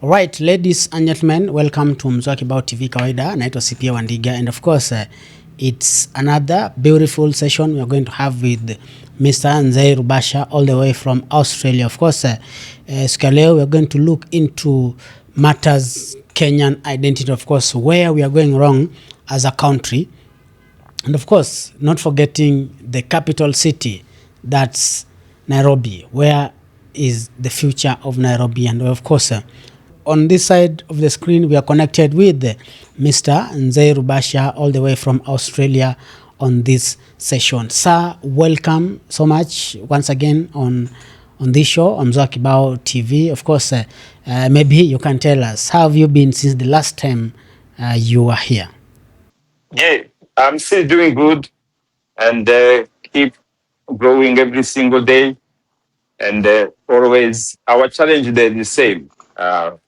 Right, ladies and gentlemen, welcome to Mzwaki Bao TV Kawaida. Naitwa CPA Wandiga, and of course, it's another beautiful session we are going to have with Mr. Ndizeye Rubasha all the way from Australia. Of course, siku ya leo we are going to look into matters Kenyan identity, of course, where we are going wrong as a country. And of course, not forgetting the capital city, that's Nairobi. Where is the future of Nairobi? And of course, on this side of the screen, we are connected with Mr. Ndizeye Rubasha all the way from Australia on this session. Sir, welcome so much once again on this show on Mzwaki Bao TV. Of course, maybe you can tell us, how have you been since the last time you were here? Yeah, I'm still doing good and keep growing every single day. And always our challenge is the same.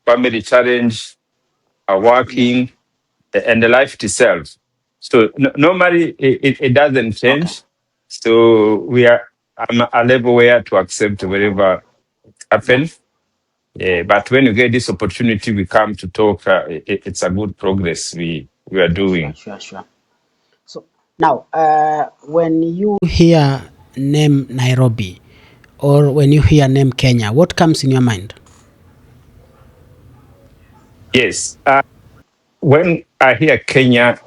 Family challenge, working, and the life itself. So normally it doesn't change. Okay. So I'm a level where to accept whatever Yeah. happens. Yeah, but when you get this opportunity, we come to talk. It's a good progress we are Sure, doing. sure, sure. So now, when you hear name Nairobi or when you hear name Kenya, what comes in your mind? Yes. When I hear Kenya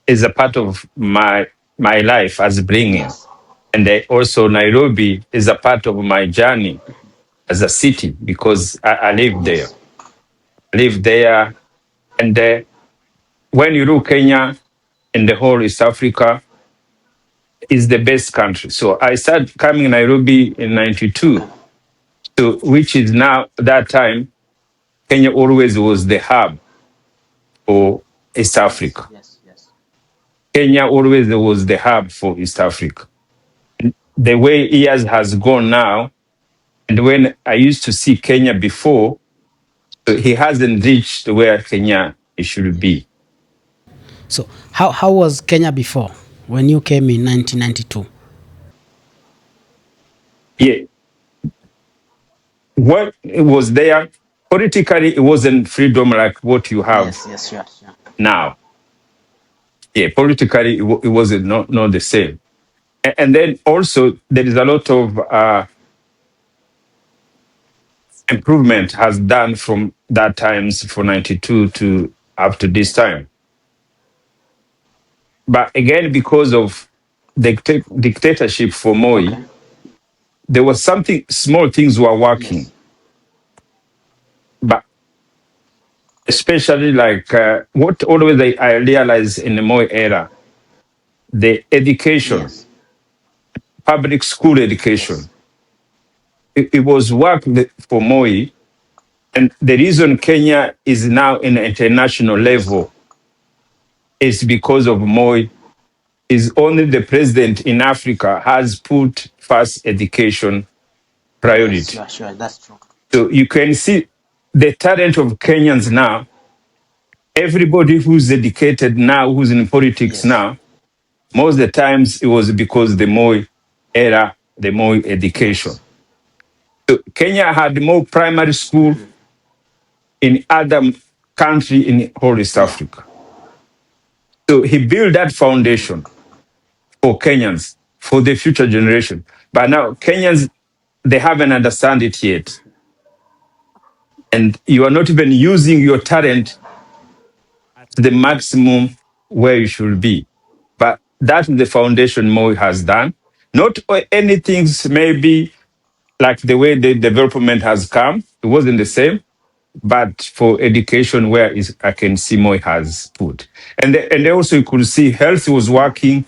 is a part of my life as bringing, Yes. and also Nairobi is a part of my journey as a city because I live there. Yes. Live there, and when you look Kenya in the whole East Africa is the best country. So I started coming Nairobi in '92, Okay. so which is now that time Kenya always was the hub for East Yes. Africa. Yes. Yes. Kenya always was the hub for East Africa. The way years has gone now, and when I used to see Kenya before, so he hasn't reached where Kenya should Yes. be. So how was Kenya before when you came in 1992? Yeah, what was there politically, it wasn't freedom like what you have Yes. Yes. Sure. Sure. now. Yeah, politically, it wasn't not the same. And then also there is a lot of improvement has done from that times for '92 to up to this time. But again, because of dictatorship for Moi, Okay. there was something, small things were working. Yes. But especially like what always I realized in the Moi era, the education, Yes. public school Yes. education, it was work for Moi. And the reason Kenya is now in an international Yes. level is because of Moi. Is only the president in Africa has put first education Yes. priority. Sure. Sure. That's true. So you can see the talent of Kenyans now. Everybody who's educated now, who's in politics Yes. now, most of the times it was because the Moi era, the Moi education. Yes. So Kenya had more primary school in other country in whole East Yeah. Africa. So he built that foundation for Kenyans, for the future generation. But now Kenyans, they haven't understand it yet. And you are not even using your talent at the maximum where you should be. But that is the foundation Moi has done. Not anything maybe like the way the development has come. It wasn't the same. But for education, where is I can see Moi has put. And also you could see health was working.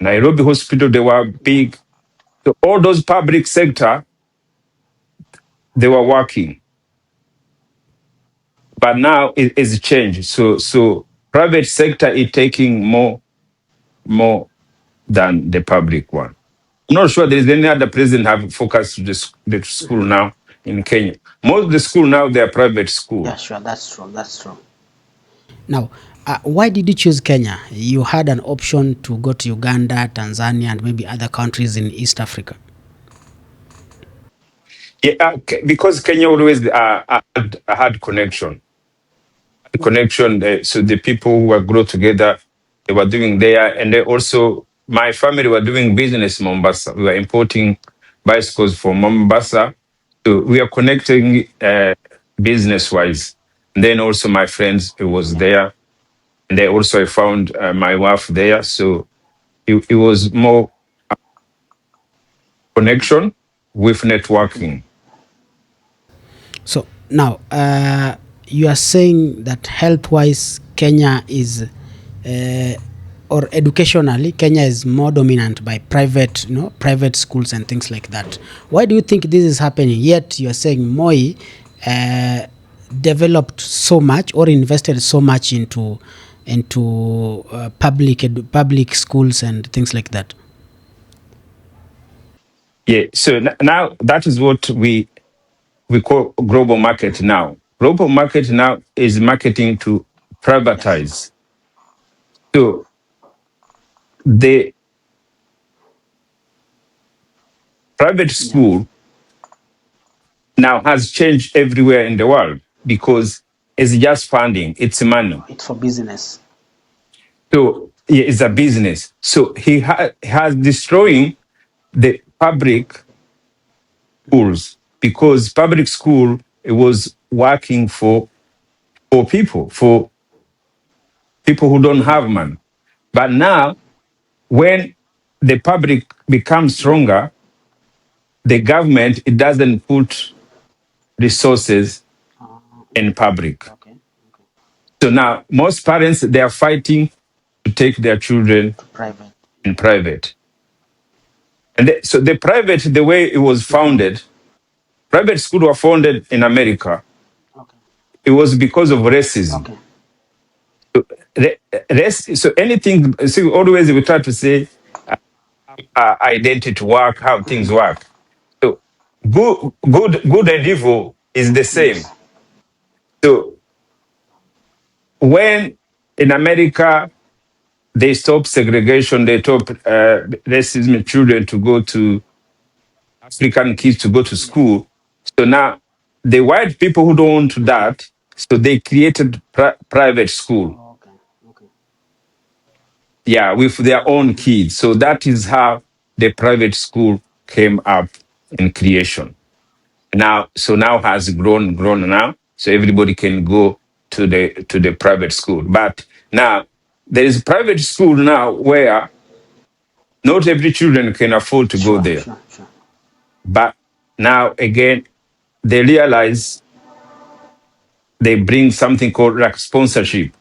Nairobi Hospital, they were big. So all those public sector, they were working. But now it's changed. So private sector is taking more than the public one. I'm not sure there is any other president have focused the school now in Kenya. Most of the school now they are private school. Yeah. Sure. That's true. That's true. Now, why did you choose Kenya? You had an option to go to Uganda, Tanzania, and maybe other countries in East Africa. Yeah, because Kenya always had a hard connection. So the people who were grow together, they were doing there, and they also my family were doing business in Mombasa. We were importing bicycles from Mombasa, so we are connecting business wise. And then also my friends it was there, and they also I found my wife there. So it was more connection with networking. So now, you are saying that health-wise, Kenya is, or educationally, Kenya is more dominant by private, private schools and things like that. Why do you think this is happening? Yet you are saying Moi uh, developed so much or invested so much into public schools and things like that. Yeah. So now that is what we call global market now. Global market now is marketing to Yes. privatize. So the private Yeah. school now has changed everywhere in the world because it's just funding, it's money. It's for business. So yeah, it's a business. So he has destroying the public schools because public school it was working for people who don't have money. But now when the public becomes Yeah. stronger, the government it doesn't put resources Uh, in public. okay. Okay. So now most parents they are fighting to take their children To private. in private. And so the private, the way it was founded, private schools were founded in America. Okay. It was because of racism. Okay. So, so anything, see, always we try to say identity work, how things work. So good and evil is the same. Yes. So when in America they stop segregation, they stop racism, children to go to African kids to go to Yeah. school. So now the white people who don't want that, so they created private school. Okay. Okay. Yeah, with their own kids. So that is how the private school came up in creation. Now, so now has grown now. So everybody can go to the private school. But now there is private school now where not every children can afford to go Sure. there. Sure. Sure. But now again, they realize they bring something called like sponsorship.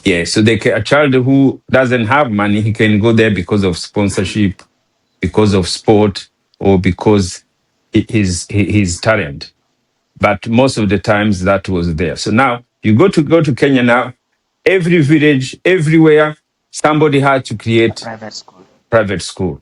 Yeah, so a child who doesn't have money, he can go there because of sponsorship, because of sport, or because his talent. But most of the times that was there. So now you go to Kenya now, every village, everywhere, somebody had to A create private school. private school.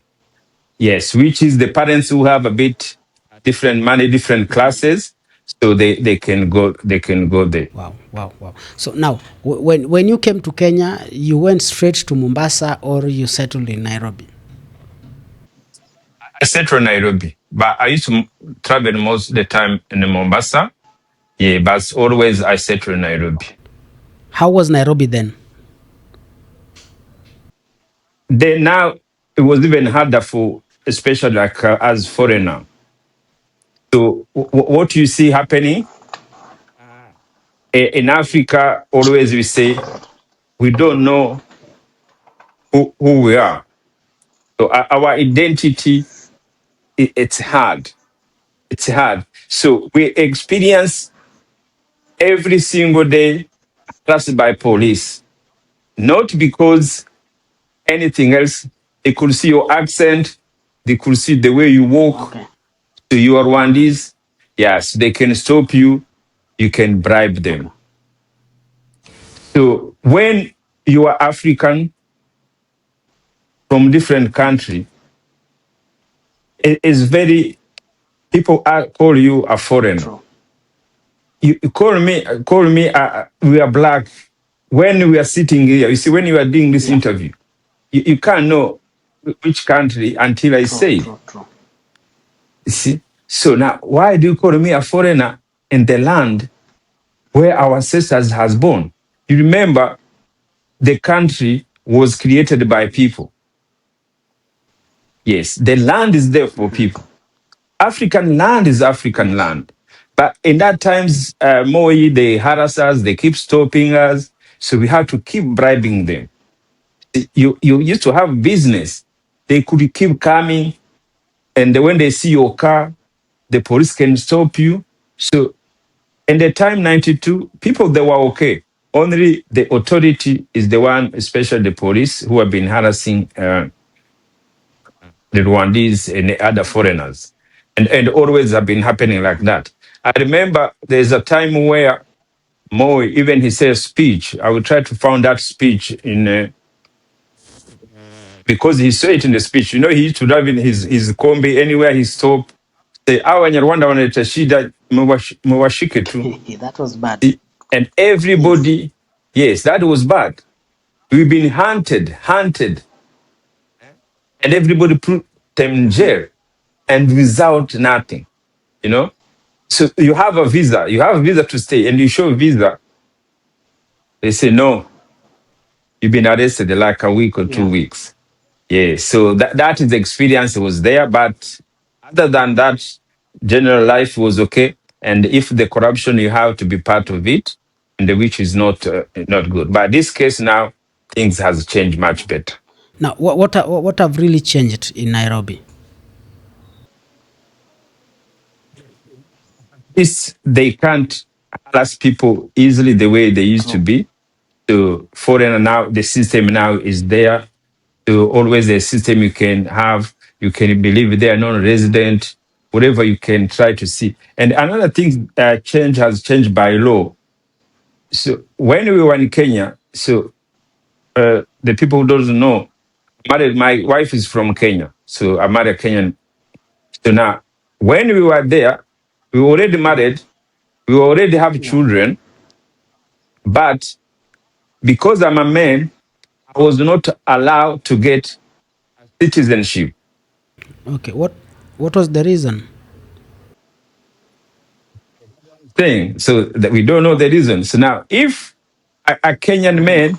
Yes, which is the parents who have a bit different money, different classes, so they can go there. Wow, wow, wow. So now, when you came to Kenya, you went straight to Mombasa or you settled in Nairobi? I settled Nairobi, but I used to travel most of the time in Mombasa. Yeah, but always I settled in Nairobi. How was Nairobi then? Then now it was even harder for, especially like as foreigner. So what you see happening in Africa, always we say we don't know who we are. So our identity, it's hard. It's hard. So we experience every single day harassed by police, not because anything else. They could see your accent, they could see the way you walk. Okay. So you are Rwandese. Yes, they can stop you. You can bribe Okay. them. So when you are African from different country, it is very people call you a foreigner. True. You call me. We are black. When we are sitting here, you see, when you are doing this Yeah. interview, you can't know which country until I True. say it. True. True. You see, So now, why do you call me a foreigner in the land where our ancestors has born? You remember the country was created by people. Yes, the land is there for people. African land is African Yes. land. But in that times, Moi, they harass us, they keep stopping us. So we have to keep bribing them. You used to have business. They could keep coming. And when they see your car, the police can stop you. So in the time 92, people, they were okay. Only the authority is the one, especially the police, who have been harassing the Rwandese and the other foreigners. And always have been happening like that. I remember there's a time where Moi, even he says speech, I will try to find that speech in, because he said it in the speech. You know, he used to drive in his combi anywhere he stopped. Say, awa Nyarwanda wanaleta shida, muwashike tu. That was bad. And Yes. everybody, yes, that was bad. We've been hunted, and everybody put them in jail and without nothing, you know? So you have a visa to stay, and you show a visa, they say, no, you've been arrested like a week or Yeah. 2 weeks. Yeah, so that is the experience that was there. But other than that, general life was okay. And if the corruption, you have to be part of it, and which is not good. But this case now, things has changed much better. Now, what have really changed in Nairobi? This they can't harass people easily the way they used to True. be. So foreigner now, the system now is there. So always a system you can have, you can believe they are non-resident, whatever you can try to see. And another thing, change has changed by law. So when we were in Kenya, so the people who don't know, my wife is from Kenya, so I married a Kenyan. So now, when we were there, we were already married, we already have Yeah. children, but because I'm a man, I was not allowed to get citizenship Okay. What was the reason? thing. So that we don't know the reason. So now, if a Kenyan man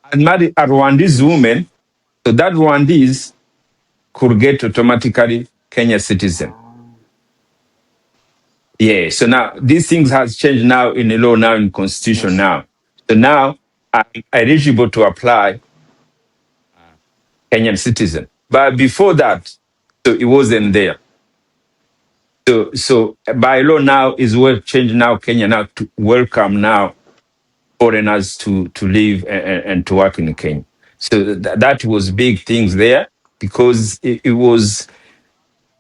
had married a Rwandese woman, so that Rwandese could get automatically Kenya citizen. Yeah. So now these things has changed now in the law, now in constitution Yes. now. So now I'm eligible to apply Kenyan citizen. But before that, so it wasn't there. So by law now is well changed now Kenya now to welcome now foreigners to live and to work in Kenya. So that was big things there because it was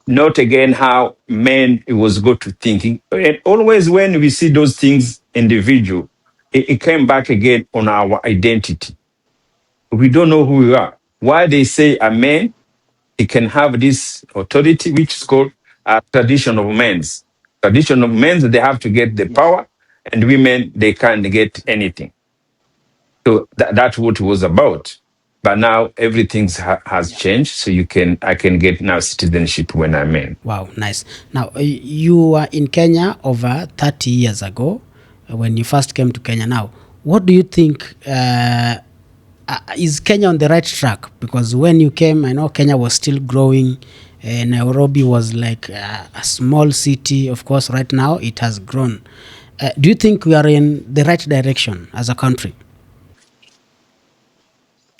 not again how men it was good to thinking. And always when we see those things individual, it came back again on our identity. We don't know who we are. Why they say a man, he can have this authority, which is called a tradition of men's. Tradition of men's, they have to get the Yes. power, and women, they can't get anything. So that's what it was about. But now everything has Yeah. changed. So I can get now citizenship when I'm in. Wow, nice. Now, you were in Kenya over 30 years ago when you first came to Kenya. Now, what do you think? Is Kenya on the right track? Because when you came, I know Kenya was still growing. Nairobi was like a small city. Of course, right now it has grown. Do you think we are in the right direction as a country?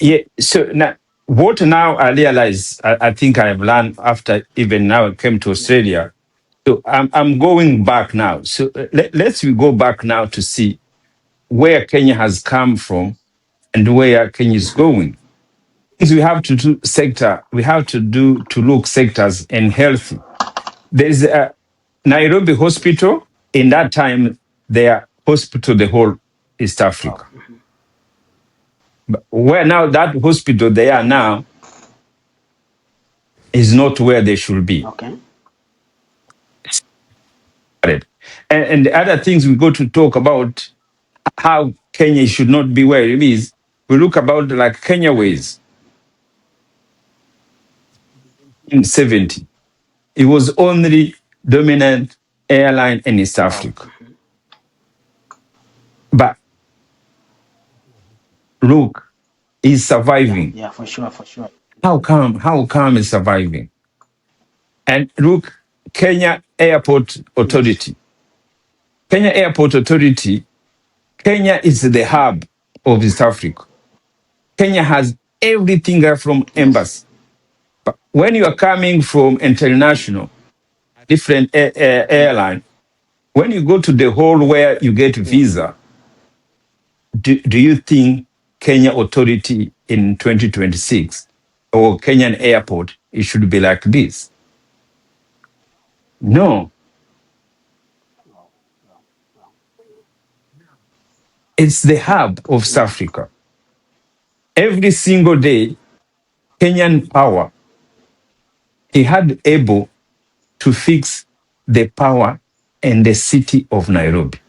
Yeah. So now, what now I realize, I think I have learned after even now I came to Australia. So I'm going back now. So let's we go back now to see where Kenya has come from and where Kenya is going. Things we have to do sector, we have to do to look sectors and healthy. There's a Nairobi hospital. In that time, their hospital, the whole East Wow. Africa. But where now that hospital they are now is not where they should be. Okay. And the other things we go to talk about how Kenya should not be where it is. We look about like Kenya ways in 70. It was only dominant airline in East Wow. Africa. But look, is Yeah, surviving. yeah, for sure, for sure. How come? How come is surviving? And look, Kenya Airport Yes, Authority. Kenya Airport Authority, Kenya is the hub of East Africa. Kenya has everything right from yes, embassy. But when you are coming from international, different airline, when you go to the hall where you get yes, visa, do you think Kenya Authority in 2026 or Kenyan airport, it should be like this? No, it's the hub of South yeah, Africa. Every single day, Kenyan power, he had able to fix the power in the city of Nairobi.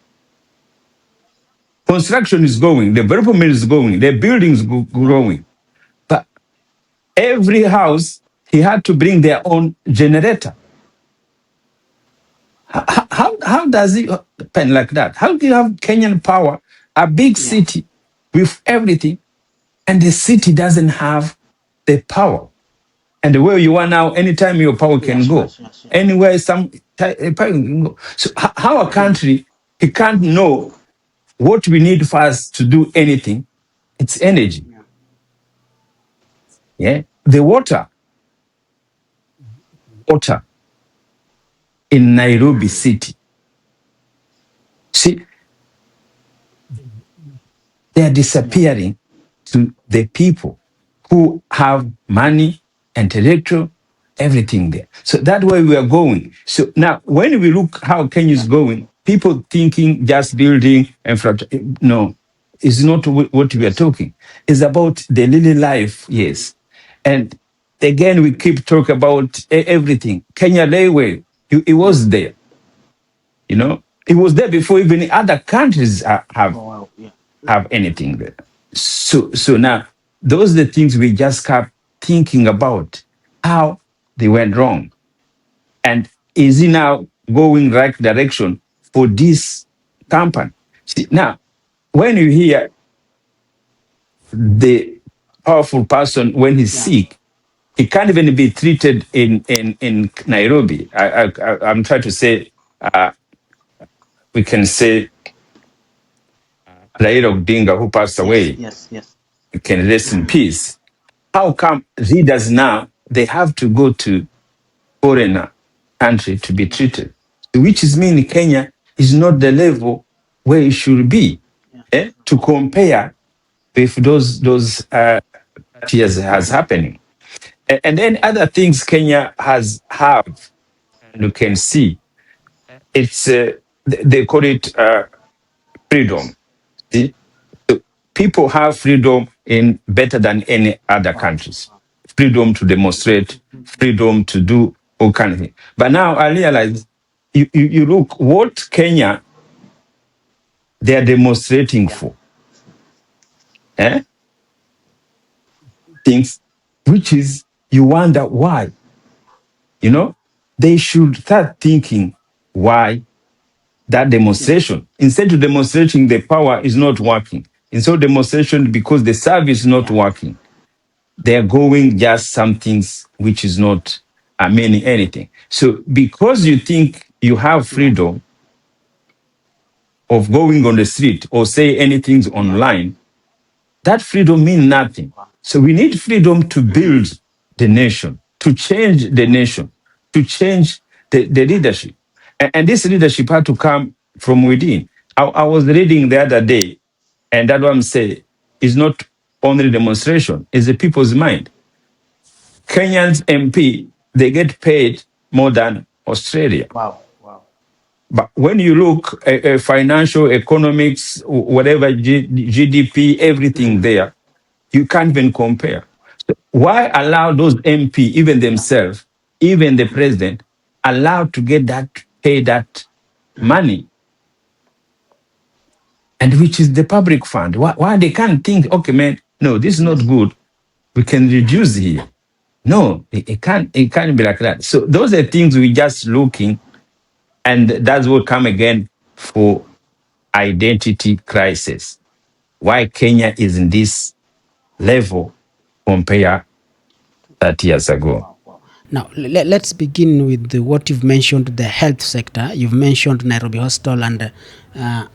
Construction is going, development is going, the buildings yeah, growing. But every house, he had to bring their own generator. How does it happen like that? How do you have Kenyan power, a big yeah, city with everything, and the city doesn't have the power? And where you are now, anytime your power can yes, go, yes, yes. anywhere some power can go. So how a country, he can't know what we need for us to do anything? It's energy. Yeah, Yeah, the water in Nairobi city. See, they are yeah, disappearing to the people who have money, intellectual, everything there. So that way we are going. So now, when we look how Kenya is yeah, going, people thinking just building infrastructure. No, it's not what we are yes, talking. It's about the daily life, yes. And again, we keep talking about everything. Kenya Railway, it yeah. was there, you know. It was there before even other countries have Oh, wow, yeah, have anything there. So now those are the things we just kept thinking about how they went wrong. And is he now going right direction for this company? See, now, when you hear the powerful person when he's yeah, sick, he can't even be treated in Nairobi. I'm trying to say, uh, we can say Raila Odinga, who passed yes, away, yes, yes. can rest in peace. How come leaders now they have to go to foreigner country to be Yeah, treated? Which is mean Kenya is not the level where it should be, yeah, to compare with those that years has happening. And then other things Kenya has have, and you can see it's they call it freedom. See? So people have freedom in better than any other wow, countries. Freedom to demonstrate, freedom to do all kind of things. But now I realize you look what Kenya they are demonstrating yeah, for. Eh? Things which is you wonder why. You know? They should start thinking why that yes, demonstration. Instead of demonstrating the power is not working. Instead of demonstration because the service is not yeah, working. They're going just some things which is not meaning anything. So because you think you have yeah, freedom of going on the street or say anything yeah, online, that freedom means nothing. wow, So we need freedom to build the nation, to change the yeah, nation, to change the leadership. And this leadership had to come from within. I was reading the other day, and that what I'm saying is not only demonstration, it's the people's mind. Kenyans MP, they get paid more than Australia. wow, wow, But when you look at financial, economics, whatever, GDP, everything there, you can't even compare. So why allow those MP, even yeah, themselves, even the president, allowed to get that, pay that money, and which is the public fund? Why they can't think, okay, man, no, this is not yes, good. We can reduce here. No, it can't be like that. So those are things we just looking. And that's what come again for identity crisis. Why Kenya is in this level compared 30 years ago. Wow, wow. Now, let's begin with what you've mentioned, the health sector. You've mentioned Nairobi Hospital and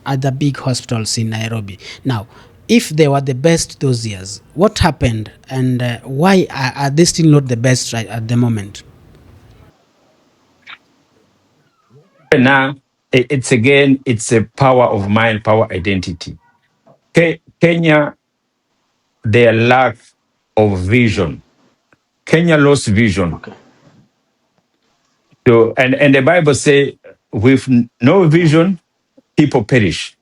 other big hospitals in Nairobi. Now, if they were the best those years, what happened and why are they still not the best right at the moment? Now, it's a power of mind, power identity. Kenya, their lack of vision. Kenya lost vision. Okay. So, and the Bible say, with no vision, people perish.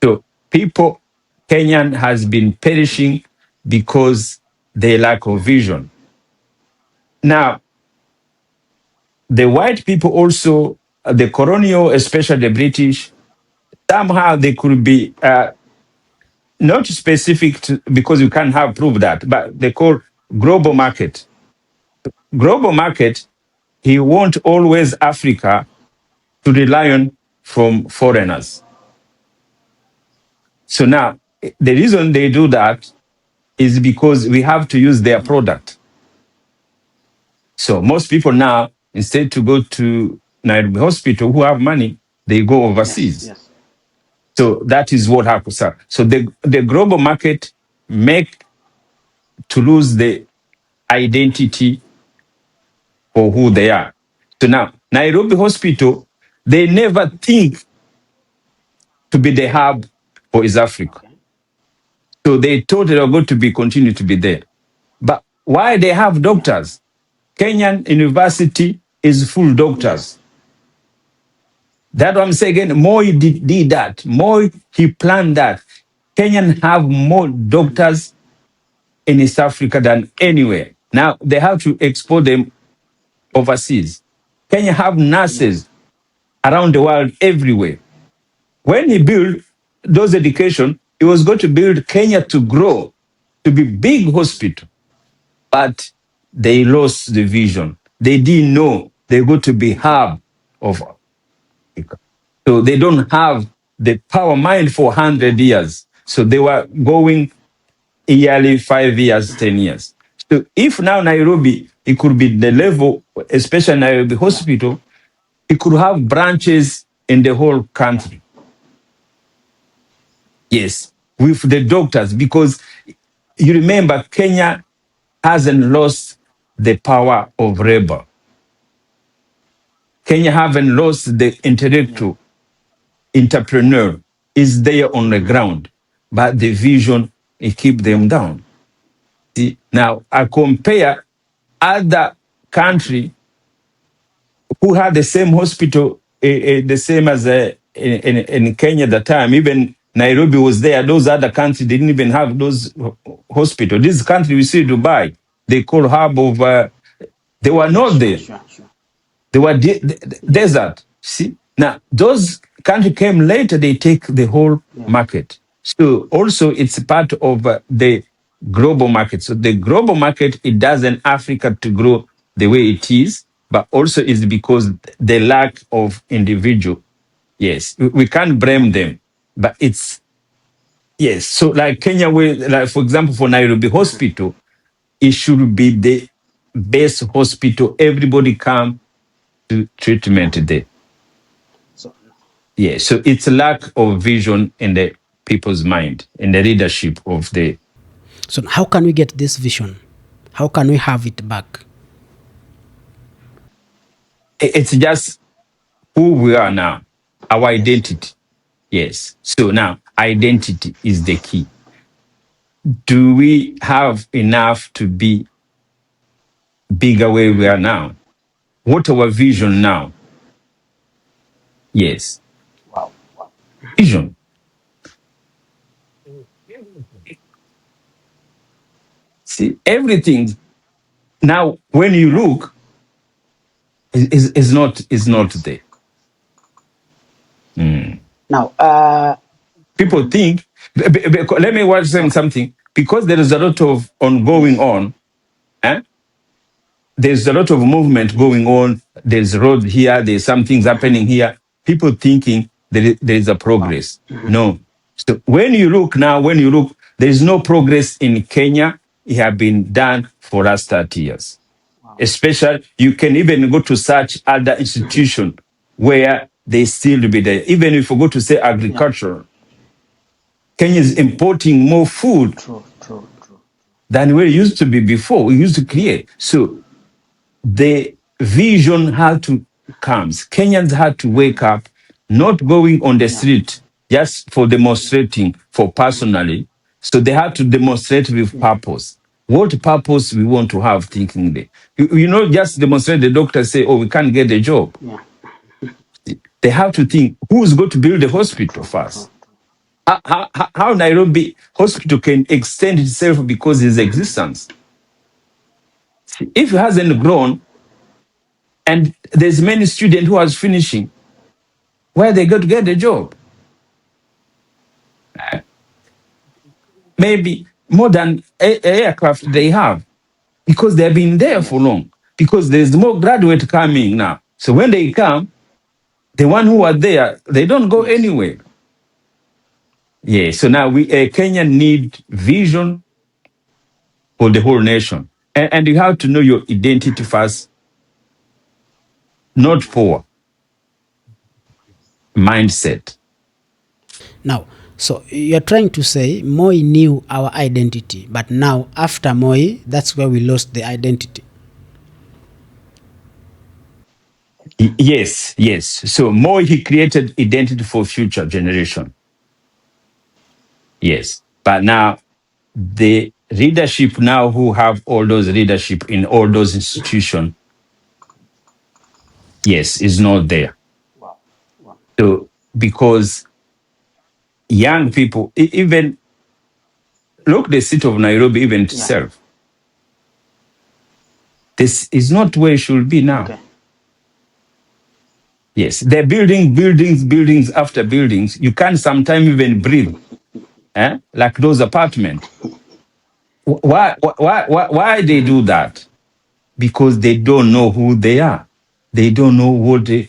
So Kenyan has been perishing because they lack of vision. Now, the white people also, the colonial, especially the British, somehow they could be not specific to, because you can't have proof that, but they call global market. Global market, he want always Africa to rely on from foreigners. So now, the reason they do that is because we have to use their product. So most people now, instead to go to Nairobi Hospital who have money, they go overseas. Yes. So that is what happens. So the global market make to lose the identity for who they are. So now, Nairobi Hospital, they never think to be the hub for East Africa. Okay. So they thought they were going to be continue to be there. But why they have doctors? Kenyan University is full doctors. Yes. That what I'm saying again. Moi did that. Moi, he planned that. Kenyan have more doctors in East Africa than anywhere. Now they have to export them overseas. Kenya have nurses Yes. around the world everywhere. When he built those education, he was going to build Kenya to grow, to be big hospital. But they lost the vision. They didn't know they're going to be hub of Africa. So they don't have the power mind for 100 years. So they were going yearly 5 years, 10 years. So if now Nairobi, it could be the level, especially Nairobi Yeah. Hospital, it could have branches in the whole country. Yes, with the doctors, because you remember Kenya hasn't lost the power of labor. Kenya haven't lost the Yeah. intellectual entrepreneur is there on the ground, but the vision it keep them down. See, now I compare other country who had the same hospital, the same as in Kenya at the time. Even Nairobi was there. Those other countries didn't even have those hospitals. This country we see Dubai, they call hub of. They were not Sure. there. Sure. Sure. They were Yes. desert. See, now those countries came later. They take the whole Yeah. market. So also it's part of the global market. So the global market it doesn't Africa to grow the way it is, but also is because the lack of individual. Yes, we can't blame them, but it's yes. So like Kenya, like for example, for Nairobi Hospital, it should be the best hospital. Everybody come to treatment there. So, Yeah, so it's a lack of vision in the people's mind, in the leadership of the. so how can we get this vision? How can we have it back? It's just who we are now, our Yes. identity. Yes. So now, identity is the key. Do we have enough to be bigger where we are now? What our vision Yes. now? Yes, Wow. Wow. vision. See, everything now when you Yeah. look is not Yes. there. Mm. Now, People think, let me watch them okay. something, because there is a lot of ongoing Yes. on. Eh? there's a lot of movement going on. There's road here. There's some things happening here. People thinking there is a Wow. progress. No. So when you look now, there is no progress in Kenya. It have been done for last 30 years. Wow. Especially, you can even go to such other institution where they still be there. Even if you go to say Yeah. agriculture, Kenya is importing more food True. True. True. than we used to be before. We used to create. So the vision had to come. Kenyans had to wake up, not going on the Yeah. street just for demonstrating for personally. So they had to demonstrate with Yeah. purpose. What purpose we want to have thinking there? You know, just demonstrate the doctor say, oh, we can't get a job. Yeah. They have to think who's going to build the hospital True. True. first. How Nairobi hospital can extend itself because of its existence. If it hasn't grown, and there's many students who are finishing, where they go to get a job. Maybe more than aircraft they have because they've been there for Yes. long. Because there's more graduate coming now. So when they come, the one who are there, they don't go Yes. anywhere. Yeah. So now Kenya need vision for the whole nation, and you have to know your identity first, not poor mindset. Now, so you're trying to say Moi knew our identity, but now after Moi, that's where we lost the identity. Yes, yes. So more he created identity for future generation. Yes. But now the leadership now who have all those leadership in all those institutions, yes, is not there. Wow. Wow. So because young people, even look the city of Nairobi even Yeah. itself, this is not where it should be now. Okay. Yes, they're building buildings after buildings. You can't sometimes even breathe, like those apartments. Why they do that? Because they don't know who they are. They don't know what the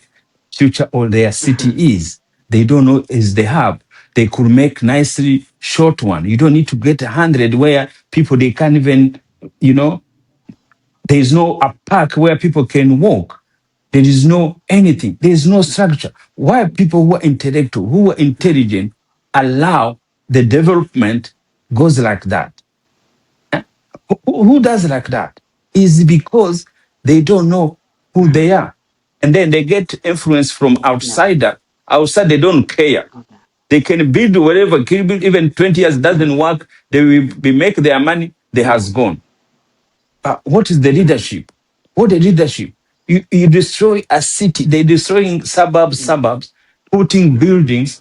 future of their city is. They don't know is the hub. They could make nicely short one. You don't need to get 100 where people they can't even, you know, there is no a park where people can walk. There is no anything. There is no structure. Why people who are intellectual, who are intelligent, allow the development goes like that? Who does like that? Is because they don't know who they are. And then they get influence from Yeah. outsider. Outside, they don't care. Okay. They can build whatever, can build even 20 years, doesn't work. They will be make their money, they Yeah. has gone. But what is the leadership? What the leadership? You destroy a city, they destroying Yeah. suburbs, putting buildings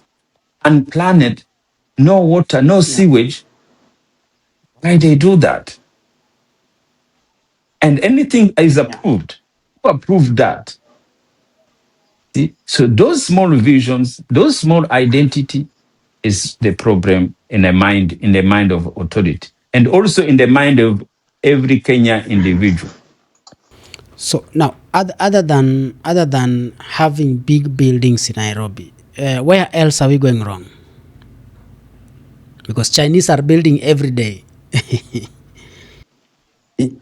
and planet, no water, no Yeah. sewage. Why they do that? And anything is Yeah. approved. Who approved that? See? So those small visions, those small identity is the problem in the mind of authority, and also in the mind of every Kenya individual. So now, other than having big buildings in Nairobi, where else are we going wrong? Because Chinese are building every day.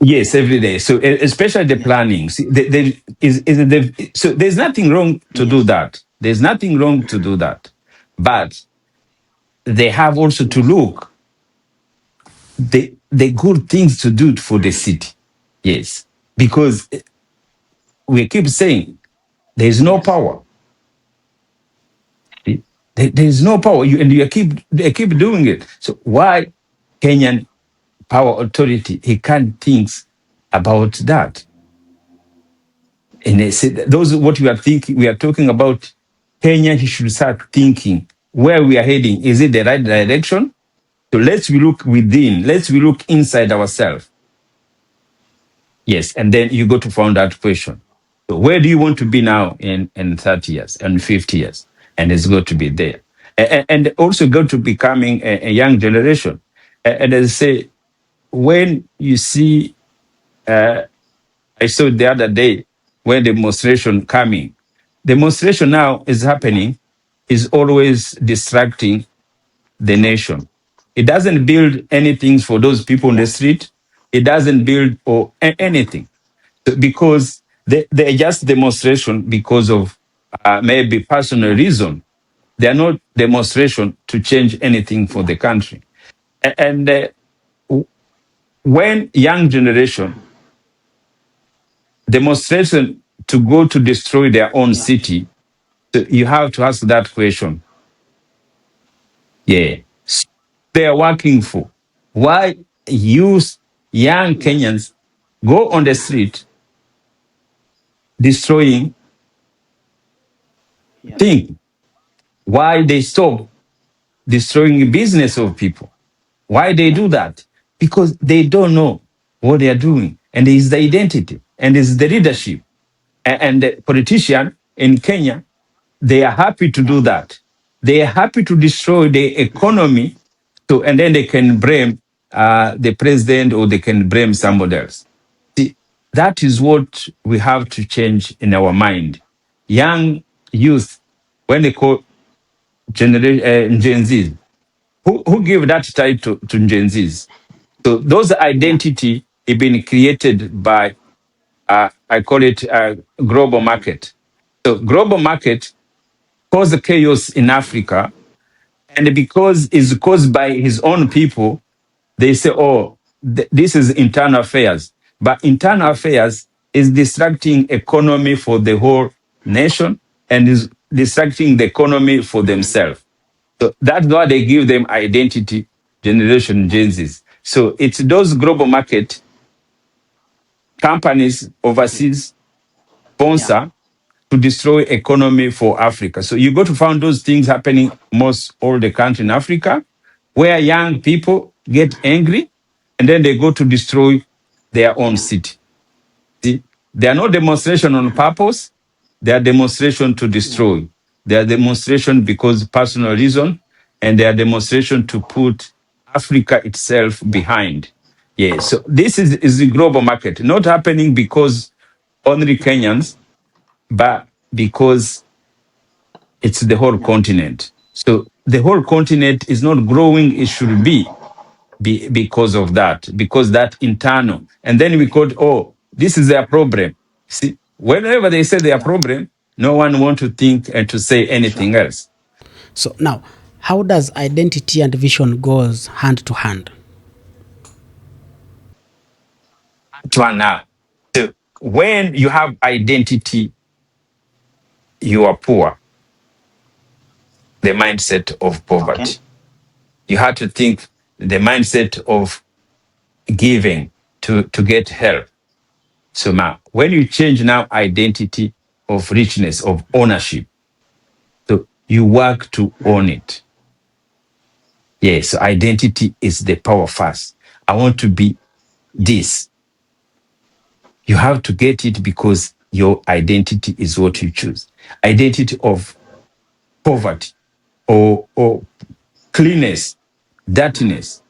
Yes, every day. So especially the Yeah. planning. See, so there's nothing wrong to do Yes. that. There's nothing wrong to do that, but they have also to Yes. look the good things to do for the city. Yes, because we keep saying there's no Yes. power. There's no power, and they keep doing it. So why Kenyan power authority he can't think about that? And they said those are what we are thinking. We are talking about Kenya. He should start thinking where we are heading. Is it the right direction? So let's we look within. Let's we look inside ourselves. Yes, and then you go to find that question. So where do you want to be now in 30 years and 50 years? And it's got to be there. And also go to becoming a young generation. And as I say, when you see I saw the other day when demonstration coming. Demonstration now is happening, is always distracting the nation. It doesn't build anything for those people in the street. It doesn't build or anything because they just demonstration because of maybe personal reason. They are not demonstration to change anything for the country. And when young generation demonstration to go to destroy their own city, so you have to ask that question. Yeah. So they are working for. Why use young Kenyans go on the street destroying things? Why they stop destroying the business of people? Why they do that? Because they don't know what they are doing. And it's the identity and it's the leadership. And the politician in Kenya, they are happy to do that. They are happy to destroy the economy, and then they can blame the president or they can blame somebody else. See, that is what we have to change in our mind. Young youth, when they call Gen Z, who give that title to Gen Zs? So those identity have been created by, I call it global market. So global market caused the chaos in Africa, and because it's caused by his own people, they say, "Oh, this is internal affairs." But internal affairs is distracting economy for the whole nation and is distracting the economy for themselves. So that's why they give them identity generation Gen Zs. So it's those global market companies overseas sponsor to destroy economy for Africa. So you go to find those things happening most all the country in Africa, where young people get angry and then they go to destroy their own city. See, they are not demonstration on purpose. They are demonstration to destroy. They are demonstration because personal reason, and they are demonstration to put Africa itself behind. Yeah. So this is the global market, not happening because only Kenyans, but because it's the whole continent. So the whole continent is not growing. It should be because of that, because that internal. And then we called, oh, this is their problem. See, whenever they say their problem, no one want to think and to say anything else. So now, how does identity and vision goes hand to hand? To one now. So when you have identity, you are poor. The mindset of poverty. You have to think the mindset of giving to get help. So now, when you change now identity of richness, of ownership, so you work to own it. Yes, so identity is the power first. I want to be this. You have to get it because your identity is what you choose. Identity of poverty or cleanness, dirtiness.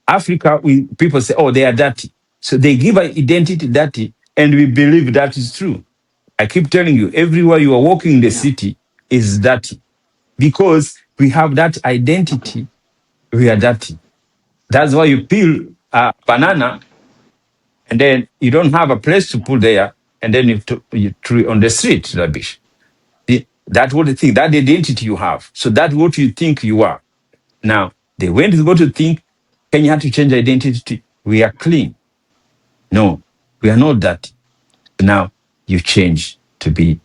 Africa, people say, oh, they are dirty. So they give an identity dirty, and we believe that is true. I keep telling you, everywhere you are walking in the city is dirty because we have that identity, we are dirty. That's why you peel a banana and then you don't have a place to put there, and then you throw it on the street, rubbish. That's what they think, that identity you have. So that's what you think you are. Now, they went to go to think, can you have to change identity? We are clean. No, we are not that. Now you change to be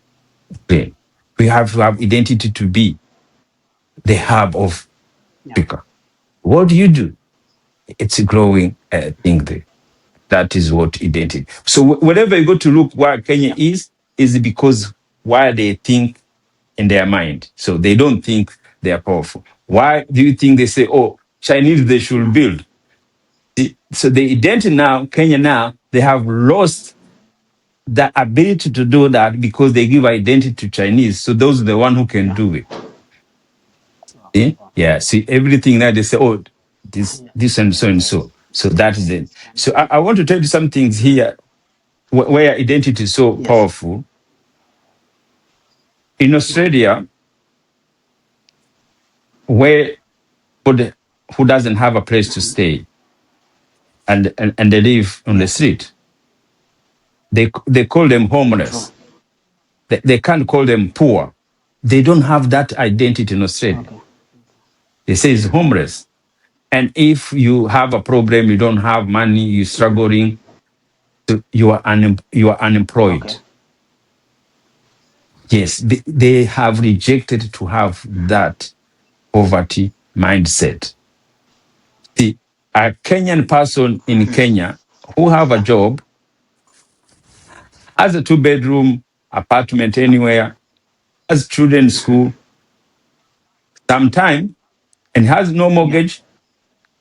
clean. We have to have identity to be the hub of Africa. What do you do? It's a growing thing there. That is what identity. So whenever you go to look where Kenya is because why they think in their mind. So they don't think they are powerful. Why do you think they say, oh, Chinese, they should build? So the identity now, Kenya now, they have lost the ability to do that because they give identity to Chinese. So those are the one who can do it. See? Yeah. See, everything now they say, oh, this and so and so. So that is it. So I want to tell you some things here. where identity is so Yes. powerful. In Australia, where who doesn't have a place to stay and they live on the Yeah. street, they call them True. homeless. They can't call them poor. They don't have that identity in Australia. Okay. They say it's homeless. And if you have a problem, you don't have money, you're struggling, so you are unemployed. Okay. Yes, they have rejected to have that poverty mindset. See, a Kenyan person in Kenya who have a job, has a 2-bedroom apartment anywhere, has children in school, sometime, and has no Yeah. mortgage,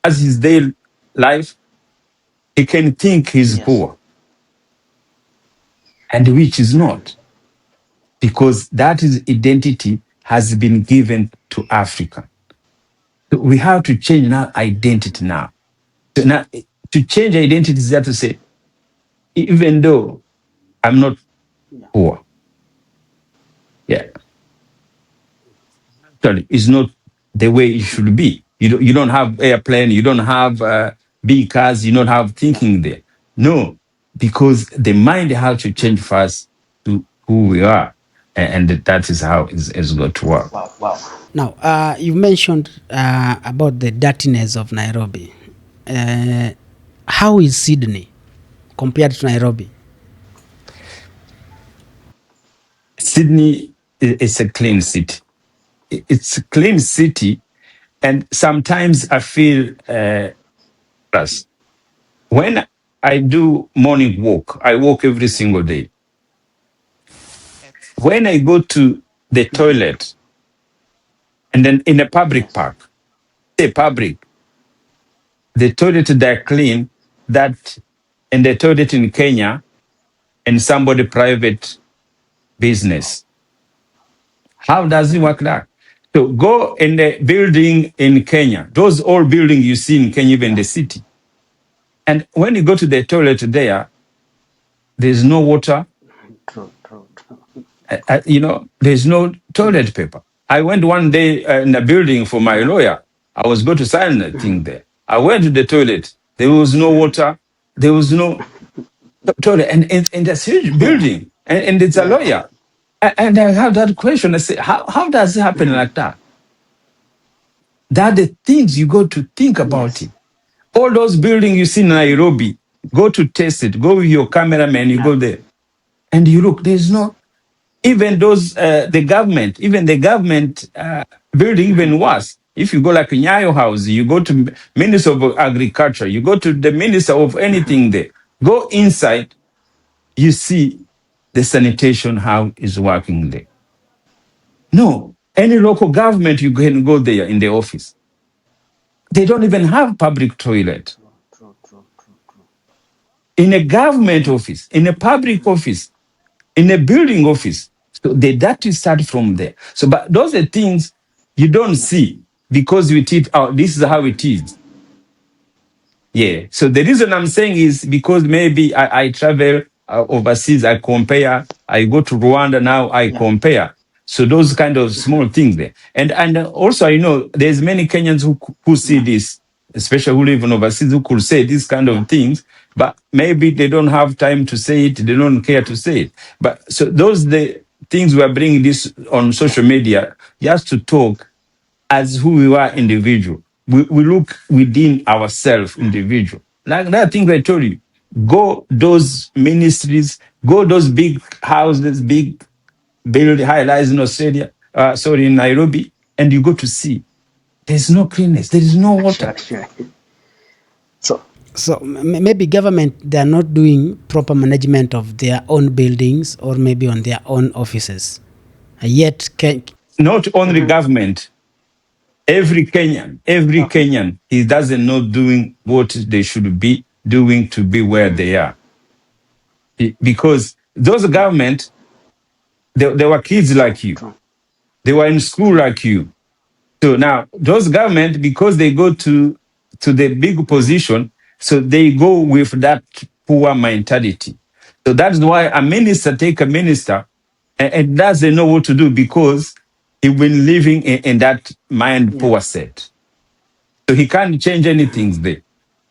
has his daily life, he can think he's Yes. poor, and which is not, because that is identity has been given to Africa. So we have to change our identity now. So now, to change identity is that to say, even though I'm not Yeah. poor, yeah, actually, it's not the way it should be. You don't have airplane, you don't have big cars, you don't have Yeah. thinking there. No, because the mind has to change first to who we are, and that is how it's got to work. Wow. Wow. Now, you mentioned about the dirtiness of Nairobi. Uh, how is Sydney compared to Nairobi? Sydney is a clean city. It's a clean city, and sometimes I feel plus when I do morning walk, I walk every single day. When I go to the toilet and then in a public Yes. park, say public, the toilet they're clean, that and the toilet in Kenya and somebody private business. How does it work that? So go in the building in Kenya, those old buildings you see in Kenya, even Yeah. the city. And when you go to the toilet there's no water, True. True. True. there's no Mm. toilet paper. I went one day in a building for my Yeah. lawyer. I was going to sign a thing there. I went to the toilet. There was no water. There was no toilet. And it's a huge Yeah. building. And it's a Yeah. lawyer. And I have that question. I say, how does it happen like that? That the things you go to think about Yes. it. All those buildings you see in Nairobi, go to test it. Go with your cameraman, you Yeah. go there. And you look, there's no, even those even the government building, even worse. If you go like Nyayo House, you go to Minister of Agriculture, you go to the Minister of anything there, go inside, you see the sanitation how is working there. No, any local government you can go there in the office. They don't even have public toilet. True. True. True. True. True. In a government office, in a public office, in a building office. So the data start from there. So, but those are things you don't Yeah. see because we teach out. This is how it is. Yeah. So the reason I'm saying is because maybe I travel overseas, I compare. I go to Rwanda now, I Yeah. compare. So those kind of small things there, and also I know there's many Kenyans who see Yeah. this, especially who live in overseas, who could say these kind Yeah. of things, but maybe they don't have time to say it, they don't care to say it. But so those the things we are bringing this on social media just to talk as who we are individual. We look within ourselves individual. Like that thing I told you, go those ministries, go those big houses, big build high rise in Australia, in Nairobi, and you go to see there's no cleanness, there is no water. Actually. So. So maybe government, they are not doing proper management of their own buildings or maybe on their own offices. Yet can. Not only Mhm. government, every Okay. Kenyan, he doesn't know doing what they should be doing to be where they are. Because those government, they were kids like you. True. They were in school like you. So now those government, because they go to the big position, so they go with that poor mentality. So that's why a minister take a minister and doesn't know what to do because he's been living in that mind Yeah. poor set. So he can't change anything there.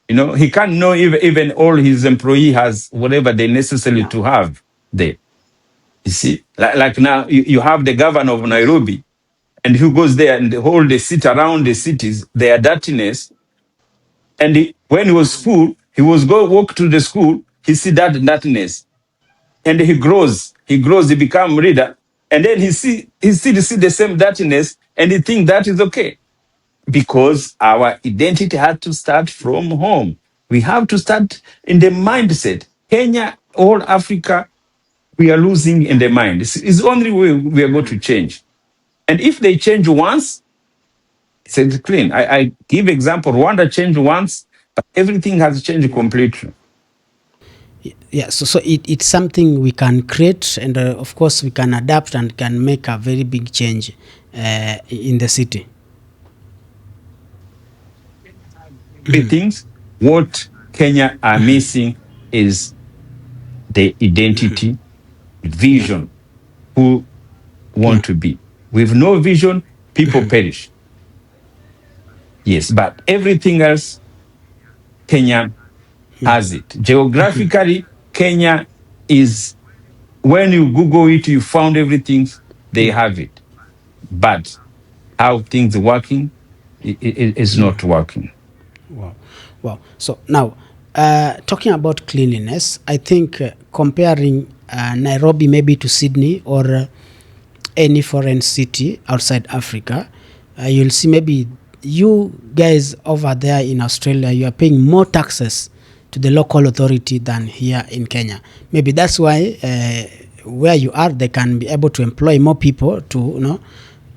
You know, he can't know if even all his employee has whatever they necessary Yeah. to have there. You see, like now you have the governor of Nairobi, and who goes there and all the sit around the cities, their dirtiness. And when he was full, he was go walk to the school, he see that dirtiness, and he grows, he become reader, and then he still see the same dirtiness, and he think that is okay because our identity had to start from home. We have to start in the mindset. Kenya, all Africa, we are losing in the mind. It's the only way we are going to change. And if they change once, it's clean. I give example. Rwanda changed once, but everything has changed Yeah. completely. Yeah, so it's something we can create, and of course we can adapt and can make a very big change in the city. Three things. What Kenya are missing is the identity, Yeah. vision, who Yeah. want to be. With no vision, people perish. Yes, but everything else, Kenya Yeah. has it. Geographically, Kenya is, when you Google it, you found everything, they Yeah. have it. But how things working is not working. Wow. Wow. So now, talking about cleanliness, I think comparing Nairobi maybe to Sydney or any foreign city outside Africa, you'll see maybe you guys over there in Australia, you are paying more taxes to the local authority than here in Kenya. Maybe that's why where you are, they can be able to employ more people to,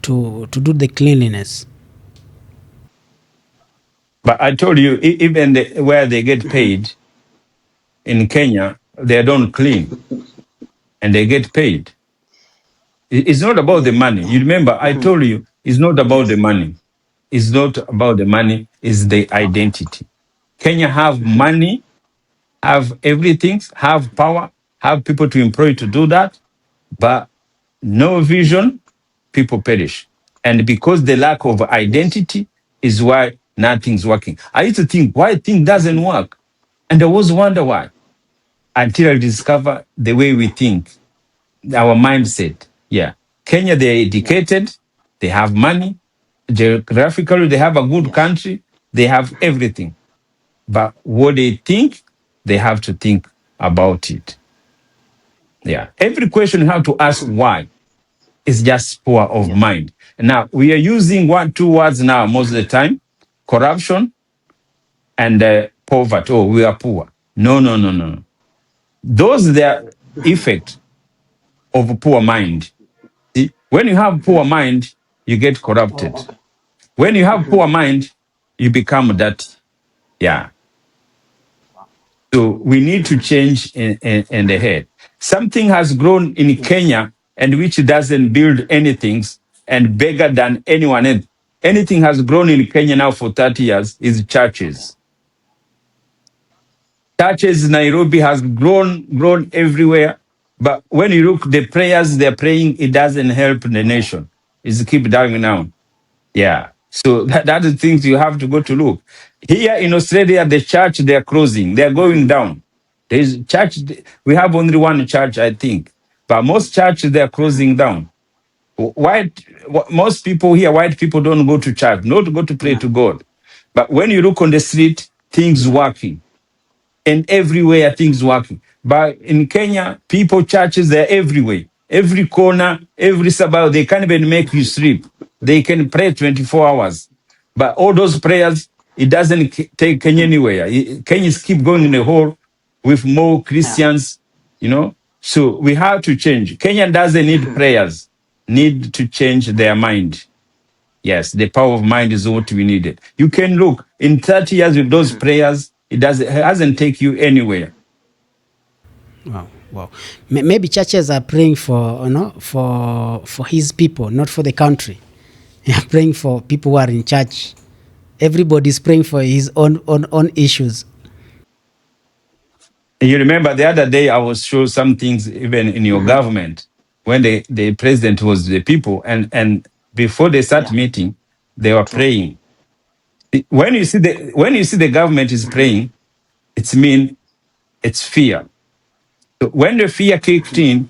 to do the cleanliness. But I told you, even where they get paid in Kenya, they don't clean and they get paid. It's not about the Yeah. money. You remember, I told you, it's not about the Yes. money. It's not about the money, it's the Okay. identity. Kenya have money, have everything, have power, have people to employ to do that, but no vision, people perish. And because the lack of identity is why nothing's working. I used to think why thing doesn't work. And I was wonder why until I discover the way we think, our mindset. Yeah. Kenya, they're Yeah. educated, they have money, geographically, they have a good Yes. country, they have everything. But what they think, they have to think about it. Yeah. Every question you have to ask why is just poor of Yes. mind. Now, we are using two words now most of the time, corruption and poverty. Oh, we are poor. No, no, no, no. Those, they are effect of poor mind. See, when you have poor mind, you get Oh, corrupted. okay. When you have poor mind, you become dirty. Yeah. So we need to change in the head. Something has grown in Yes. Kenya and which doesn't build anything and bigger than anyone else. Anything has grown in Kenya now for 30 years is churches. Churches in Nairobi has grown everywhere. But when you look, the prayers they're praying, it doesn't help the nation. It's keep dying now. Yeah. So that is things you have to go to look. Here in Australia, the church, they're closing. They're going down. There's church, we have only one church, I think. But most churches, they're closing down. Most people here, white people don't go to church, not to go to pray Yeah. to God. But when you look on the street, things working and everywhere things working. But in Kenya, people, churches, they're everywhere. Every corner, every Sabbath, they can't even make you sleep. They can pray 24 hours. But all those prayers, it doesn't take Kenya anywhere. Kenyans keep going in the hole with more Yeah. Christians, you know. So we have to change. Kenya doesn't need prayers, need to change their mind. Yes, the power of mind is what we needed. You can look in 30 years with those prayers, it hasn't take you anywhere. Wow, wow. Maybe churches are praying for, for his people, not for the country. They are praying for people who are in church. Everybody's praying for his own issues. You remember the other day I was showing some things even in your Mm-hmm. government when the president was the people, and before they start Yeah. meeting, they were True. praying. When you see the government is praying, it's mean it's fear. So when the fear kicked in,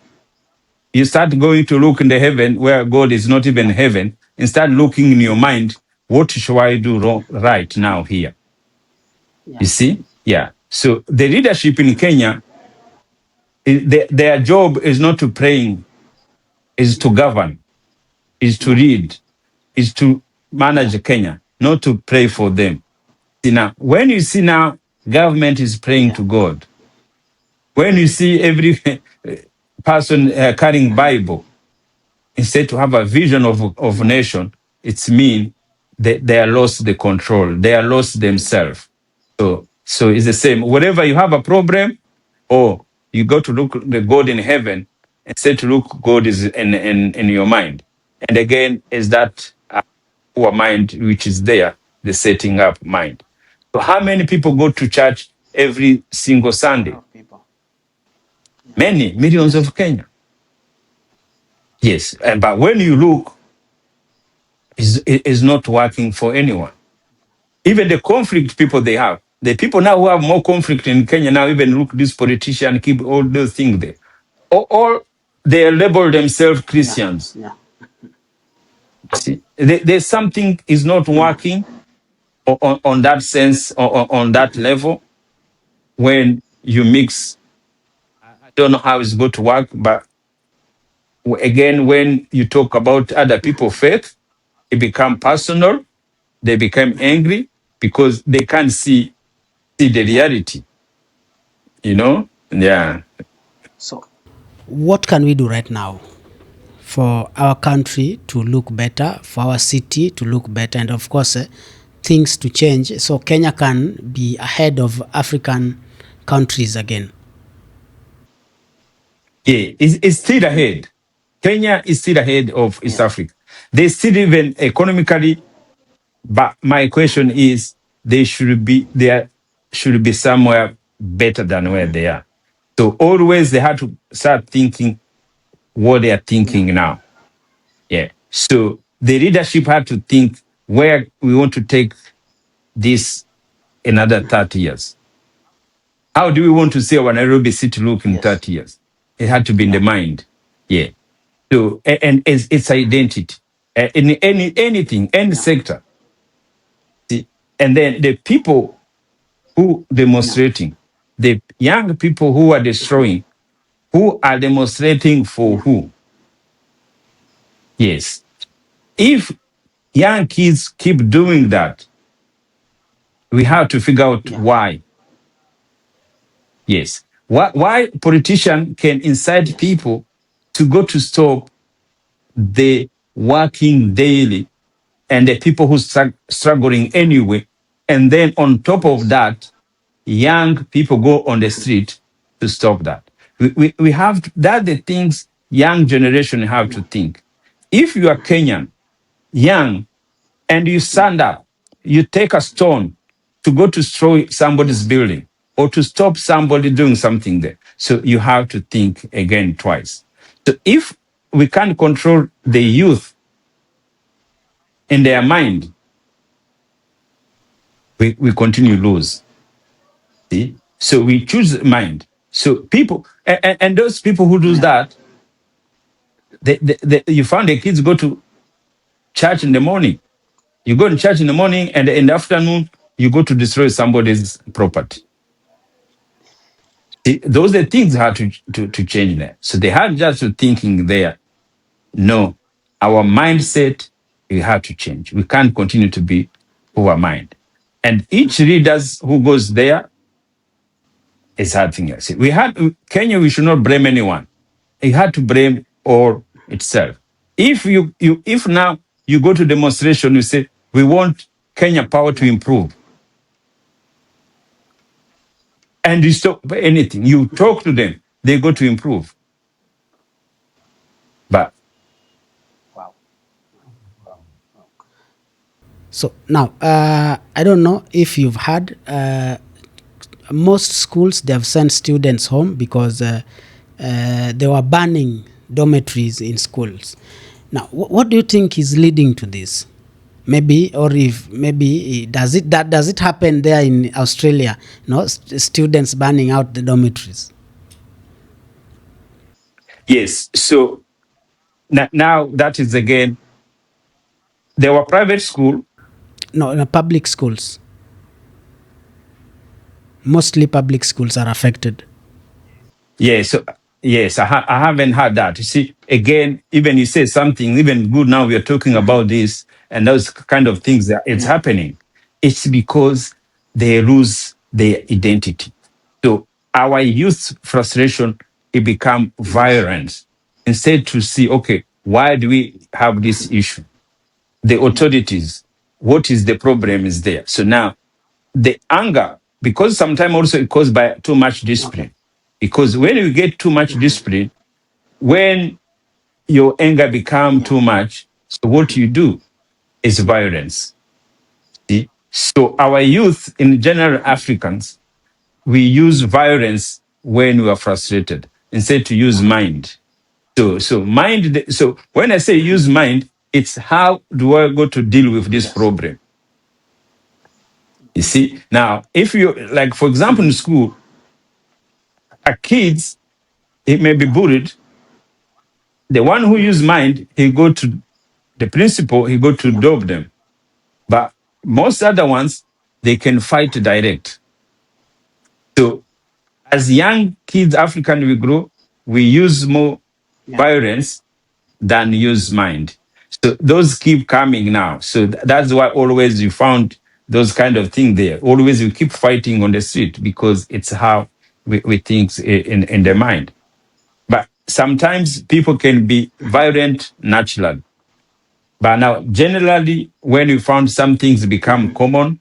you start going to look in the heaven where God is not even Yeah. heaven, and start looking in your mind, what should I do wrong, right now here? Yeah. You see? Yeah. So the leadership in Kenya, their job is not to praying, is to govern, is to Yeah. lead, is to Yeah. manage Kenya, not to pray for them. See now, when you see now government is praying Yeah. to God, when you see every person carrying Bible, instead to have a vision of Yeah. nation, it's mean they are lost the control. They are lost themselves. So it's the same. Whenever you have a problem, or you go to look the God in heaven, instead to look God is in your mind. And again, is that poor mind which is there, the setting up mind. So how many people go to church every single A lot Sunday? of people. Yeah. Many millions Yes. of Kenya. Yes, but when you look, is not working for anyone. Even the conflict people they have, the people now who have more conflict in Kenya now, even look this politician keep all those things there. All they label themselves Yeah. Christians. Yeah. See, there's something is not Mm. working on that sense, on that level. When you mix, I don't know how it's going to work, but again, when you talk about other people's faith, it become personal. They become angry because they can't see the Yeah. reality. Yeah. So, what can we do right now for our country to look better, for our city to look better, and of course, things to change so Kenya can be ahead of African countries again? Yeah, it's still ahead. Kenya is still ahead of East Yeah. Africa. They still even economically, but my question is there should be somewhere better than where they are. So always they have to start thinking what they are Yeah. thinking now. Yeah. So the leadership had to think where we want to take this another 30 years. How do we want to see our Nairobi city look in Yes. 30 years? It had to be in the Yeah. mind. Yeah. So, and its identity in anything, any Yeah. sector. See, and then the people who Yeah. demonstrating, the young people who are destroying, who are demonstrating for Yeah. who? Yes. If young kids keep doing that, we have to figure out Yeah. why. Yes. Why politician can incite Yes. people to go to stop the working daily and the people who struggling anyway. And then on top of Yes. that, young people go on the street to stop that. We have that the things young generation have Yeah. to think. If you are Kenyan, young, and you stand up, you take a stone to go to destroy somebody's Yes. building or to stop somebody doing something there. So you have to think again twice. So if we can't control the youth in their mind, we continue lose. See? So we choose mind. So people, and those people who do Yeah. that, you found the kids go to church in the morning. You go to church in the morning, and in the afternoon, you go to destroy somebody's property. See, those are the things have to change there. So they have just to thinking there. No, our mindset, we have to change. We can't continue to be poor mind. And each leaders who goes there is having us. We had Kenya, we should not blame anyone. It had to blame all itself. If now you go to demonstration, you say, we want Kenya power to Yeah. improve, and you stop anything, you talk to them, they go to improve. But Wow. So now, I don't know if you've heard most schools, they have sent students home because they were banning dormitories in schools. Now, what do you think is leading to this? Maybe, or if maybe does it happen there in Australia? No, students banning out the dormitories. Yes. So now that is again, there were private school. No, in the public schools, mostly public schools are affected. Yes. So yes, I haven't had that. You see, again, even you say something, even good now we are talking about this and those kind of things that it's happening. It's because they lose their identity. So our youth frustration, it become violence. Instead to see, okay, why do we have this issue? The authorities, what is the problem is there. So now the anger, because sometimes also it caused by too much discipline. Because when you get too much discipline, when your anger become too much, so what you do is violence. See? So our youth, in general Africans, we use violence when we are frustrated instead to use mind. So when I say use mind, it's how do I go to deal with this problem? You see, now if you like, for example, in school, a kids, he may be bullied. The one who use mind, he go to the principal, he go to dob them. But most other ones, they can fight direct. So as young kids, African we grow, we use more violence than use mind. So those keep coming now. So that's why always you found those kind of thing there. Always you keep fighting on the street because it's how we think in the mind. But sometimes people can be violent naturally. But now, generally, when you found some things become common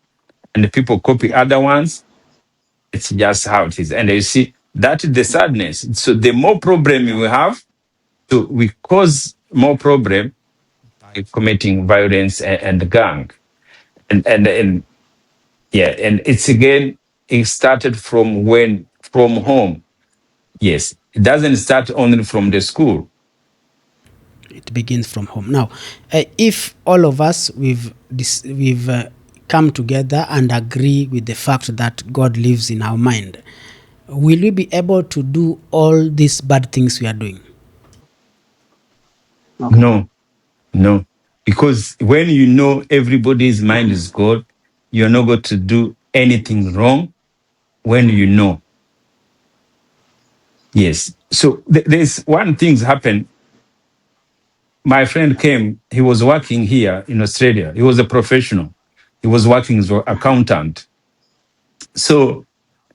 and the people copy other ones, it's just how it is. And you see, that is the sadness. So the more problem you have, so we cause more problem by committing violence and gang. And yeah, and it's again, it started from home. Yes. It doesn't start only from the school. It begins from home. Now, if all of us we've come together and agree with the fact that God lives in our mind, will we be able to do all these bad things we are doing? No, no. Because when you know everybody's mind is God, you're not going to do anything wrong when you know. Yes. So there's one thing's happened. My friend came, he was working here in Australia. He was a professional. He was working as an accountant. So,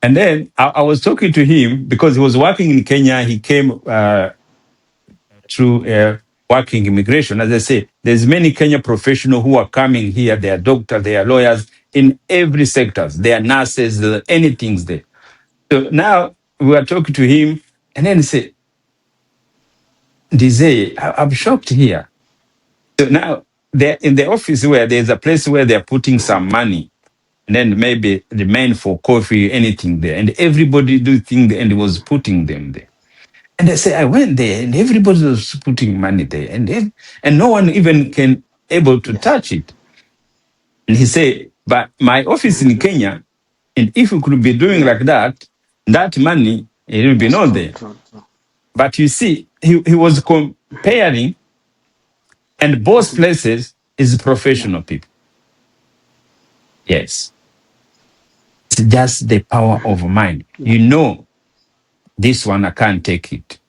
and then I was talking to him because he was working in Kenya. He came through working immigration. As I say, there's many Kenya professionals who are coming here. They are doctors, they are lawyers in every sectors. They are nurses, anything's there. So now we are talking to him, and then he said, Ndizeye, I'm shocked here. So now they're in the office where there's a place where they're putting some money, and then maybe remain for coffee, anything there. And everybody do things and was putting them there. And I say, I went there and everybody was putting money there. And no one even can able to touch it. And he said, but my office in Kenya, and if we could be doing like that, that money, it will be not there. But you see, he was comparing, and both places is professional people. Yes. It's just the power of mind. You know, this one, I can't take it.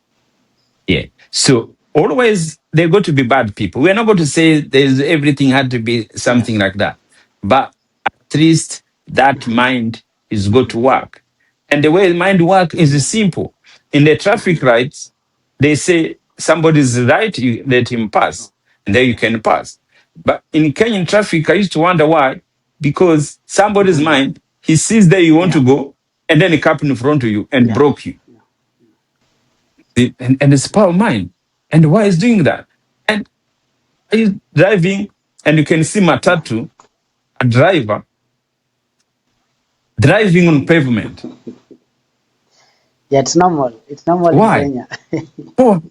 Yeah. So always they're going to be bad people. We're not going to say there's everything had to be something like that. But at least that mind is going to work. And the way mind work is simple. In the traffic lights, they say somebody's right, you let him pass, and then you can pass. But in Kenyan traffic, I used to wonder why. Because somebody's mind, he sees there you want to go, and then he come in front of you and broke you. And it's power of mind. And why is doing that? And are you driving and you can see Matatu, a driver driving on pavement. Yeah, it's normal. It's normal in Why? Kenya. Oh,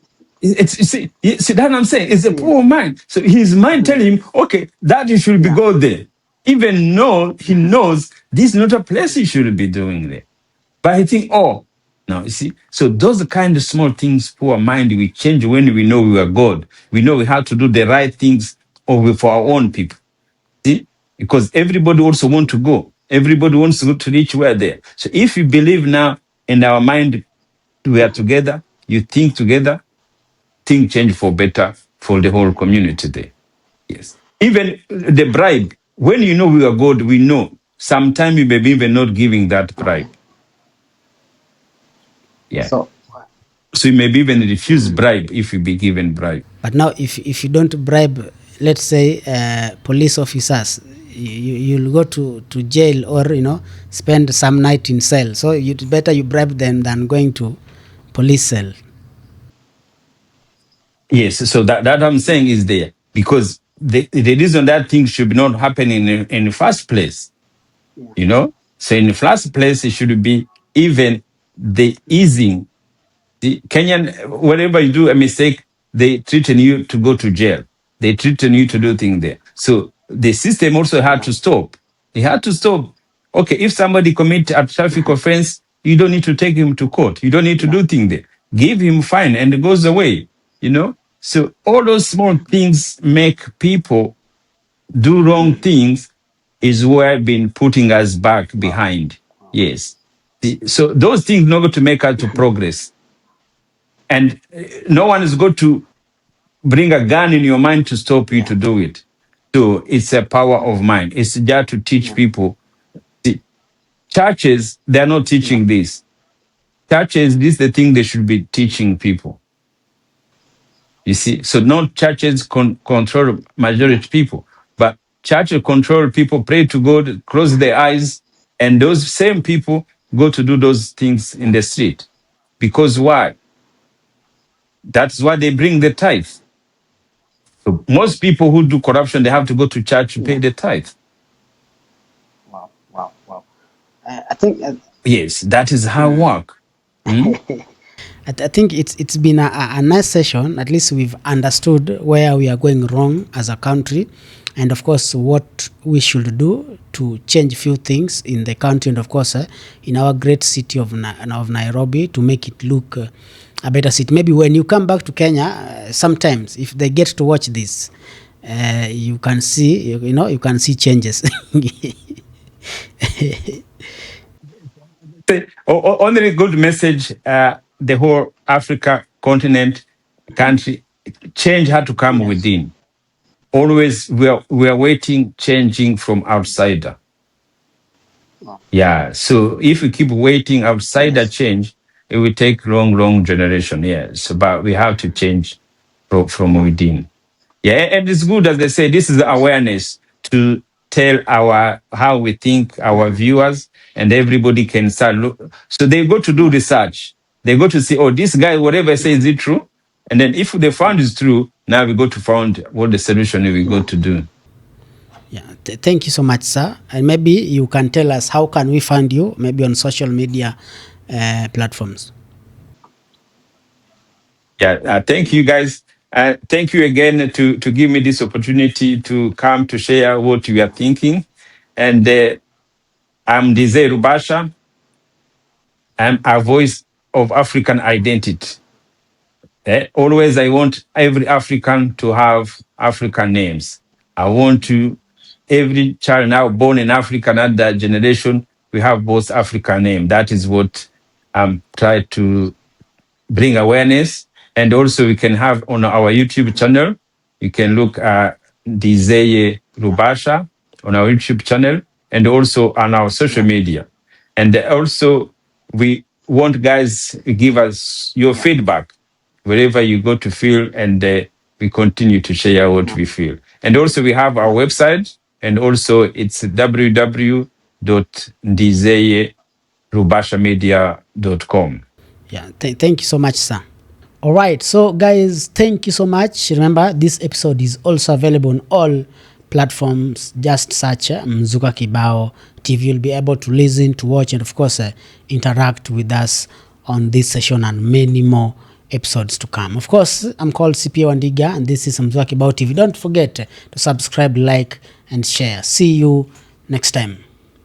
you see that I'm saying? It's a Yes. poor mind. So his mind telling him, okay, that you should be Yeah. go there. Even though he knows this is not a place he should be doing there. But I think, oh, no, you see. So those are kind of small things, poor mind, we change when we know we are God. We know we have to do the right things for our own people. See? Because everybody also want to go. Everybody wants to go to reach where they are. So if you believe now in our mind, we are together, you think together, things change for better for the whole community there. Yes. Even the bribe, when you know we are God, we know sometimes you may be even not giving that bribe. Yeah. So, So you may be even refuse bribe if you be given bribe. but now if you don't bribe, let's say police officers, you'll go to jail, or spend some night in cell. So you'd better you bribe them than going to police cell. Yes. So that I'm saying is there because the reason that things should not happen in the first place, So in the first place, it should be even the easing. The Kenyan, whenever you do a mistake, they threaten you to go to jail. They threaten you to do things there. So the system also had to stop. It had to stop. Okay, if somebody commit a traffic offense, you don't need to take him to court. You don't need to do things there. Give him fine and it goes away. So all those small things make people do wrong things is where been putting us back behind. Yes. So those things not going to make us to progress. And no one is going to bring a gun in your mind to stop you to do it. So it's a power of mind. It's just to teach people. The churches, they're not teaching this. Churches, this is the thing they should be teaching people. You see, so not churches control majority people, but churches control people, pray to God, close their eyes, and those same people go to do those things in the street. Because why? That's why they bring the tithe. So most people who do corruption, they have to go to church to pay the tithe. Wow, wow, wow. I think Yes, that is how work. Hmm? I think it's been a nice session. At least we've understood where we are going wrong as a country, and of course what we should do to change few things in the country, and of course in our great city of Nairobi, to make it look a better city. Maybe when you come back to Kenya, sometimes if they get to watch this, you can see you can see changes. Only good message, the whole Africa continent, country, change had to come Yes. within. Always we are waiting, changing from outsider. Wow. Yeah. So if we keep waiting outsider Yes. change, it will take long generation. Yeah. So, but we have to change from Yeah. within. Yeah, and it's good as they say. This is Yes. awareness to tell how we think, our viewers, and everybody can start look. So they go to do Yeah. research. They go to see, oh, this guy, whatever I say, is it true? And then if they found is true, now we go to find what the solution we go Yeah. to do. Yeah, thank you so much, sir. And maybe you can tell us how can we find you, maybe on social media platforms. Yeah, thank you guys. Thank you again to give me this opportunity to come to share what we are thinking. And I'm Ndizeye Rubasha. I'm a voice of African identity. Always, I want every African to have African names. I want to, every child now born in Africa, another generation, we have both African name. That is what I'm trying to bring awareness. And also we can have on our YouTube channel, you can look at Ndizeye Rubasha on our YouTube channel and also on our social Yeah. media. And also we want guys give us your Yeah. feedback wherever you go to feel, and we continue to share what Yeah. we feel. And also we have our website, and also it's www.ndizeyerubashamedia.com. Yeah. Thank you so much, sir. All right. So, guys, thank you so much. Remember, this episode is also available on all platforms. Just search Mzuka Kibao TV. You'll be able to listen, to watch, and of course interact with us on this session and many more episodes to come. Of course, I'm called CPA Wandiga, and this is Mzuka Kibao TV. Don't forget to subscribe, like, and share. See you next time.